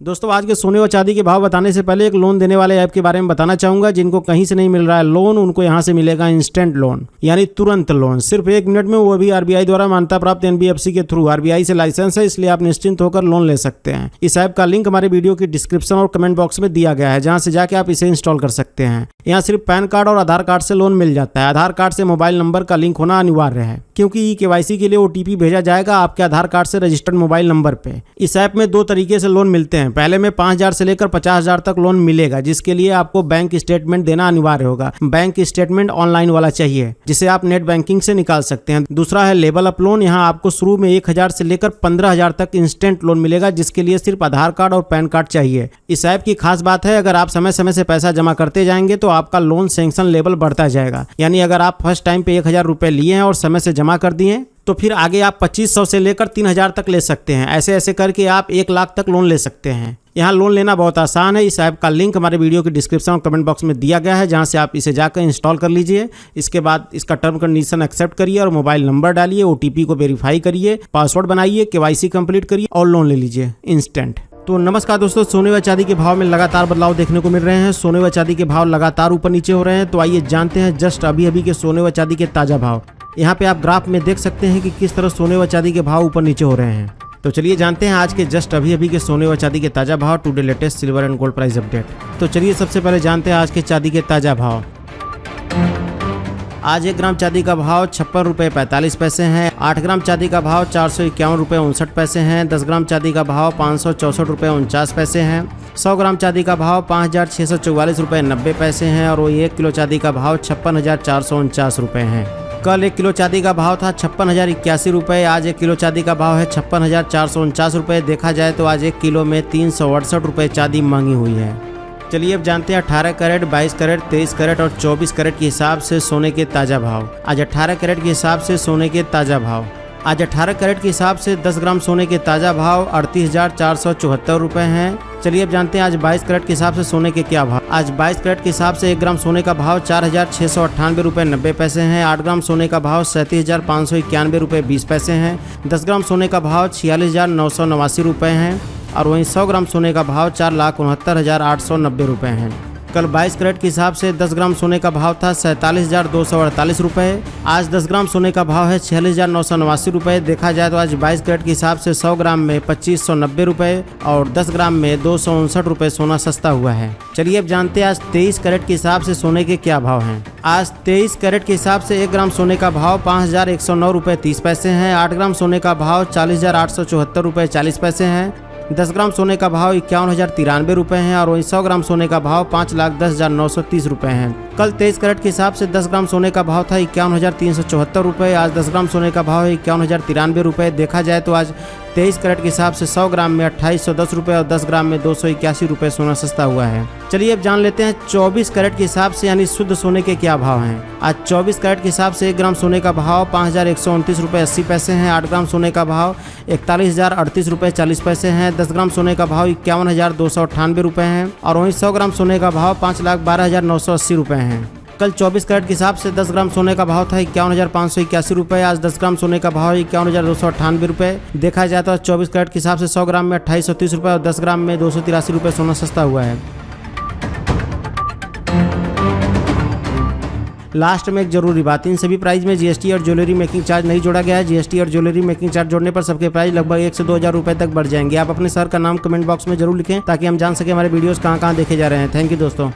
दोस्तों आज के सोने और चांदी के भाव बताने से पहले एक लोन देने वाले ऐप के बारे में बताना चाहूंगा। जिनको कहीं से नहीं मिल रहा है लोन, उनको यहां से मिलेगा इंस्टेंट लोन, यानी तुरंत लोन, सिर्फ 1 मिनट में, वो भी आरबीआई द्वारा मान्यता प्राप्त एनबीएफसी के थ्रू। आरबीआई से लाइसेंस है, इसलिए आप निश्चिंत होकर लोन ले सकते हैं। इस ऐप का लिंक हमारे वीडियो की डिस्क्रिप्शन और कमेंट बॉक्स में दिया गया है, जहां से जाके आप इसे इंस्टॉल कर सकते हैं। यहाँ सिर्फ पैन कार्ड और आधार कार्ड से लोन मिल जाता है। आधार कार्ड से मोबाइल नंबर का लिंक होना अनिवार्य है, क्योंकि केवाईसी के लिए ओटीपी भेजा जाएगा आपके आधार कार्ड से रजिस्टर्ड मोबाइल नंबर पे। इस ऐप में 2 तरीके से लोन मिलते हैं। पहले में 5,000 से लेकर 50,000 तक लोन मिलेगा, जिसके लिए आपको बैंक स्टेटमेंट देना अनिवार्य होगा। बैंक स्टेटमेंट ऑनलाइन वाला चाहिए, जिसे आप नेट बैंकिंग से निकाल सकते हैं। दूसरा है लेवल अप लोन। यहाँ आपको शुरू में 1,000 से लेकर 15,000 तक इंस्टेंट लोन मिलेगा, जिसके लिए सिर्फ आधार कार्ड और पैन कार्ड चाहिए। इस ऐप की खास बात है, अगर आप समय समय से पैसा जमा करते जाएंगे तो आपका लोन सैंक्शन लेवल बढ़ता जाएगा। यानी अगर आप फर्स्ट टाइम पे 1,000 रुपए लिए हैं और समय से जमा कर दिए, तो फिर आगे आप 2,500 से लेकर 3,000 तक ले सकते हैं। ऐसे ऐसे करके आप 1 लाख तक लोन ले सकते हैं। यहाँ लोन लेना बहुत आसान है। इस ऐप का लिंक हमारे वीडियो की डिस्क्रिप्शन और कमेंट बॉक्स में दिया गया है, जहाँ से आप इसे जाकर इंस्टॉल कर लीजिए। इसके बाद इसका टर्म कंडीशन एक्सेप्ट करिए और मोबाइल नंबर डालिए, ओटीपी को वेरीफाई करिए, पासवर्ड बनाइए, केवाईसी कंप्लीट करिए और लोन ले लीजिए इंस्टेंट। तो नमस्कार दोस्तों, सोने व चांदी के भाव में लगातार बदलाव देखने को मिल रहे हैं। सोने व चांदी के भाव लगातार ऊपर नीचे हो रहे हैं। तो आइए जानते हैं जस्ट अभी के सोने व चांदी के ताज़ा भाव। यहाँ पे आप ग्राफ में देख सकते हैं कि किस तरह सोने व चांदी के भाव ऊपर नीचे हो रहे हैं। तो चलिए जानते हैं आज के जस्ट अभी के सोने व चांदी के ताज़ा भाव, today latest silver and gold price update. तो चलिए सबसे पहले जानते हैं आज के चांदी के ताज़ा भाव। आज 1 ग्राम चांदी का भाव 56 रुपये 45 पैसे हैं। 8 ग्राम चांदी का भाव 451 रुपये 59 पैसे हैं। 10 ग्राम चांदी का भाव 564 रुपये 49 पैसे हैं। 100 ग्राम चांदी का भाव 5,644 रुपये 90 पैसे हैं। और 1 किलो चांदी का भाव 56,449 रुपये हैं। कल 1 किलो चांदी का भाव था 56,081 रुपये। आज 1 किलो चांदी का भाव है 56,449 रुपये। देखा जाए तो आज 1 किलो में 368 रुपये चांदी महंगी हुई है। चलिए अब जानते हैं 18 कैरेट, 22 कैरेट, 23 कैरेट और 24 कैरेट के हिसाब से सोने के ताज़ा भाव। आज 18 कैरेट के हिसाब से सोने के ताज़ा भाव। आज 18 कैरेट के हिसाब से 10 ग्राम सोने के ताज़ा भाव 38,474 रुपये हैं। चलिए अब जानते हैं आज 22 कैरेट के हिसाब से सोने के क्या भाव। आज 22 कैरेट के हिसाब से 1 ग्राम सोने का भाव 4,698 रुपये 90 पैसे हैं। 8 ग्राम सोने का भाव 37,591 रुपये 20 पैसे हैं। 10 ग्राम सोने का भाव 46,989 रुपये हैं। और वहीं 100 ग्राम सोने का भाव 4,69,890 रुपये हैं। कल 22 कैरेट के हिसाब से 10 ग्राम सोने का भाव था 47,248 रुपये। आज 10 ग्राम सोने का भाव है 46,989 रुपये। देखा जाए तो आज 22 कैरेट के हिसाब से 100 ग्राम में 2,590 रुपये और 10 ग्राम में 259 रुपये सोना सस्ता हुआ है। चलिए अब जानते हैं आज 23 कैरेट के हिसाब से सोने के क्या भाव हैं। आज 23 कैरेट के हिसाब से 1 ग्राम सोने का भाव 5,109 रुपये 30 पैसे हैं। 8 ग्राम सोने का भाव 40,874 रुपये 40 पैसे हैं। 10 ग्राम सोने का भाव 51,093 रुपये हैं। और वहीं 100 ग्राम सोने का भाव 5,10,930 रुपये हैं। कल 23 कैरेट के हिसाब से 10 ग्राम सोने का भाव था 51,374 रुपये। आज 10 ग्राम सोने का भाव है 51,093 रुपये। देखा जाए तो आज 23 कैरेट के हिसाब से 100 ग्राम में 2,810 रुपये और 10 ग्राम में 281 रुपये सोना सस्ता हुआ है। चलिए अब जान लेते हैं 24 कैरेट के हिसाब से यानी शुद्ध सोने के क्या भाव हैं। आज 24 कैरेट के हिसाब से 1 ग्राम सोने का भाव 5,129 रुपये 80 पैसे हैं। 8 ग्राम सोने का भाव 41,038 रुपये 40 पैसे हैं। 10 ग्राम सोने का भाव 51,298 रुपये हैं। और वहीं 100 ग्राम सोने का भाव 5,12,980 रुपये हैं। कल 24 कैरेट के हिसाब से 10 ग्राम सोने का भाव था 51,581 रुपये। आज 10 ग्राम सोने का भाव 51,298 रुपये। देखा जाए तो आज 24 कैरेट के हिसाब से 100 ग्राम में 2,830 रुपये और 10 ग्राम में 283 रुपये सोना सस्ता हुआ है। लास्ट में एक जरूरी बात, इन सभी प्राइस में जीएसटी और ज्वेलरी मेकिंग चार्ज नहीं जोड़ा गया है। जीएसटी और ज्वेलरी मेकिंग चार्ज जोड़ने पर सबके प्राइस लगभग 1 से 2,000 रुपये तक बढ़ जाएंगे। आप अपने शहर का नाम कमेंट बॉक्स में जरूर लिखें, ताकि हम जान सकें हमारे वीडियोस कहाँ देखे जा रहे हैं। थैंक यू दोस्तों।